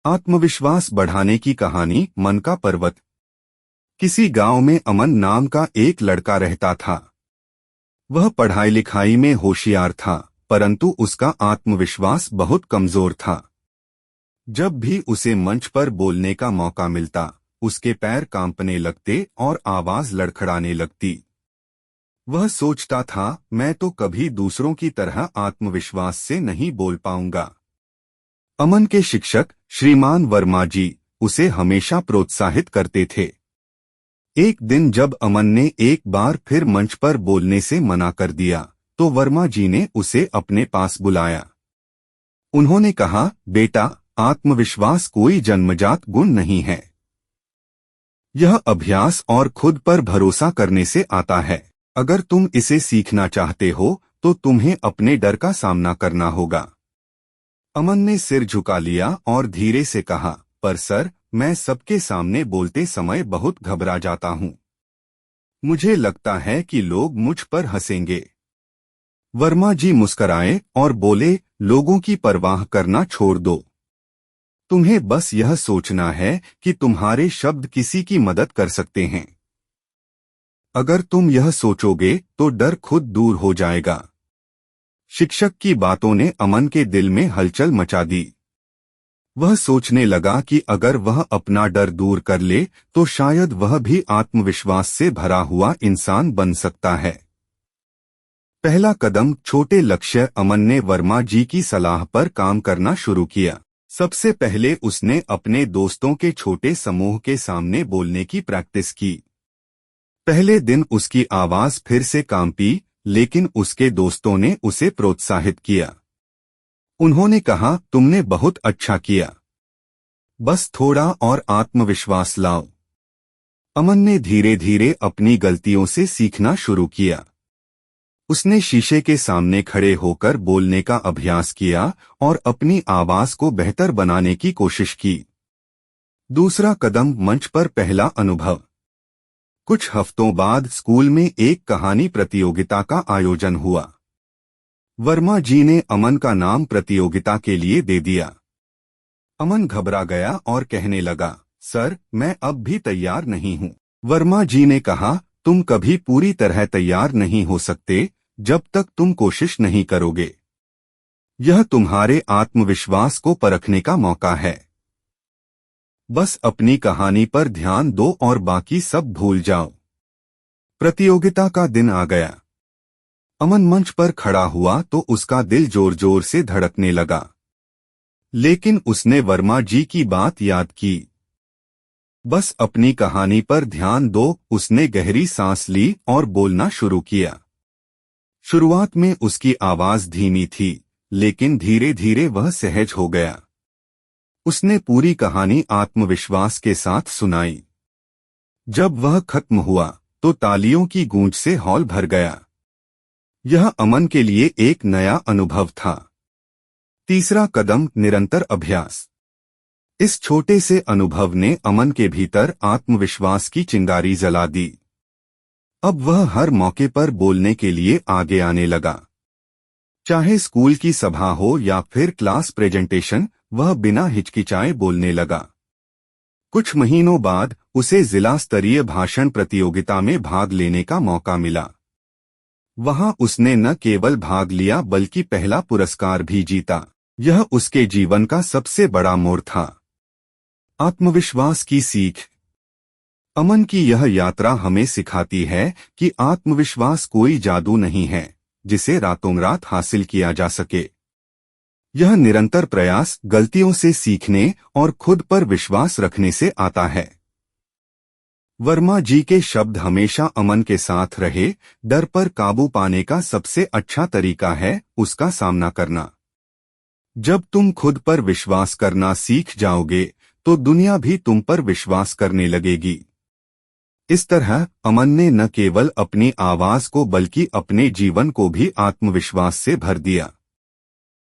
आत्मविश्वास बढ़ाने की कहानी। मन का पर्वत। किसी गांव में अमन नाम का एक लड़का रहता था। वह पढ़ाई लिखाई में होशियार था, परंतु उसका आत्मविश्वास बहुत कमजोर था। जब भी उसे मंच पर बोलने का मौका मिलता, उसके पैर कांपने लगते और आवाज लड़खड़ाने लगती। वह सोचता था, मैं तो कभी दूसरों की तरह आत्मविश्वास से नहीं बोल पाऊंगा। अमन के शिक्षक श्रीमान वर्मा जी उसे हमेशा प्रोत्साहित करते थे। एक दिन जब अमन ने एक बार फिर मंच पर बोलने से मना कर दिया, तो वर्मा जी ने उसे अपने पास बुलाया। उन्होंने कहा, बेटा, आत्मविश्वास कोई जन्मजात गुण नहीं है। यह अभ्यास और खुद पर भरोसा करने से आता है। अगर तुम इसे सीखना चाहते हो, तो तुम्हें अपने डर का सामना करना होगा। अमन ने सिर झुका लिया और धीरे से कहा, पर सर, मैं सबके सामने बोलते समय बहुत घबरा जाता हूँ। मुझे लगता है कि लोग मुझ पर हंसेंगे। वर्मा जी मुस्कराए और बोले, लोगों की परवाह करना छोड़ दो। तुम्हें बस यह सोचना है कि तुम्हारे शब्द किसी की मदद कर सकते हैं। अगर तुम यह सोचोगे तो डर खुद दूर हो जाएगा। शिक्षक की बातों ने अमन के दिल में हलचल मचा दी। वह सोचने लगा कि अगर वह अपना डर दूर कर ले, तो शायद वह भी आत्मविश्वास से भरा हुआ इंसान बन सकता है। पहला कदम, छोटे लक्ष्य। अमन ने वर्मा जी की सलाह पर काम करना शुरू किया। सबसे पहले उसने अपने दोस्तों के छोटे समूह के सामने बोलने की प्रैक्टिस की। पहले दिन उसकी आवाज फिर से कांपी, लेकिन उसके दोस्तों ने उसे प्रोत्साहित किया। उन्होंने कहा, तुमने बहुत अच्छा किया, बस थोड़ा और आत्मविश्वास लाओ। अमन ने धीरे धीरे अपनी गलतियों से सीखना शुरू किया। उसने शीशे के सामने खड़े होकर बोलने का अभ्यास किया और अपनी आवाज को बेहतर बनाने की कोशिश की। दूसरा कदम, मंच पर पहला अनुभव। कुछ हफ्तों बाद स्कूल में एक कहानी प्रतियोगिता का आयोजन हुआ। वर्मा जी ने अमन का नाम प्रतियोगिता के लिए दे दिया। अमन घबरा गया और कहने लगा, सर, मैं अब भी तैयार नहीं हूँ। वर्मा जी ने कहा, तुम कभी पूरी तरह तैयार नहीं हो सकते जब तक तुम कोशिश नहीं करोगे। यह तुम्हारे आत्मविश्वास को परखने का मौका है। बस अपनी कहानी पर ध्यान दो और बाकी सब भूल जाओ। प्रतियोगिता का दिन आ गया। अमन मंच पर खड़ा हुआ तो उसका दिल जोर जोर से धड़कने लगा। लेकिन उसने वर्मा जी की बात याद की। बस अपनी कहानी पर ध्यान दो। उसने गहरी सांस ली और बोलना शुरू किया। शुरुआत में उसकी आवाज धीमी थी, लेकिन धीरे धीरे वह सहज हो गया। उसने पूरी कहानी आत्मविश्वास के साथ सुनाई। जब वह खत्म हुआ तो तालियों की गूंज से हॉल भर गया। यह अमन के लिए एक नया अनुभव था। तीसरा कदम, निरंतर अभ्यास। इस छोटे से अनुभव ने अमन के भीतर आत्मविश्वास की चिंगारी जला दी। अब वह हर मौके पर बोलने के लिए आगे आने लगा। चाहे स्कूल की सभा हो या फिर क्लास प्रेजेंटेशन, वह बिना हिचकिचाए बोलने लगा। कुछ महीनों बाद उसे जिला स्तरीय भाषण प्रतियोगिता में भाग लेने का मौका मिला। वहां उसने न केवल भाग लिया बल्कि पहला पुरस्कार भी जीता। यह उसके जीवन का सबसे बड़ा मोड़ था। आत्मविश्वास की सीख। अमन की यह यात्रा हमें सिखाती है कि आत्मविश्वास कोई जादू नहीं है जिसे रातों रात हासिल किया जा सके। यह निरंतर प्रयास, गलतियों से सीखने और खुद पर विश्वास रखने से आता है। वर्मा जी के शब्द हमेशा अमन के साथ रहे। डर पर काबू पाने का सबसे अच्छा तरीका है उसका सामना करना। जब तुम खुद पर विश्वास करना सीख जाओगे, तो दुनिया भी तुम पर विश्वास करने लगेगी। इस तरह अमन ने न केवल अपनी आवाज को बल्कि अपने जीवन को भी आत्मविश्वास से भर दिया।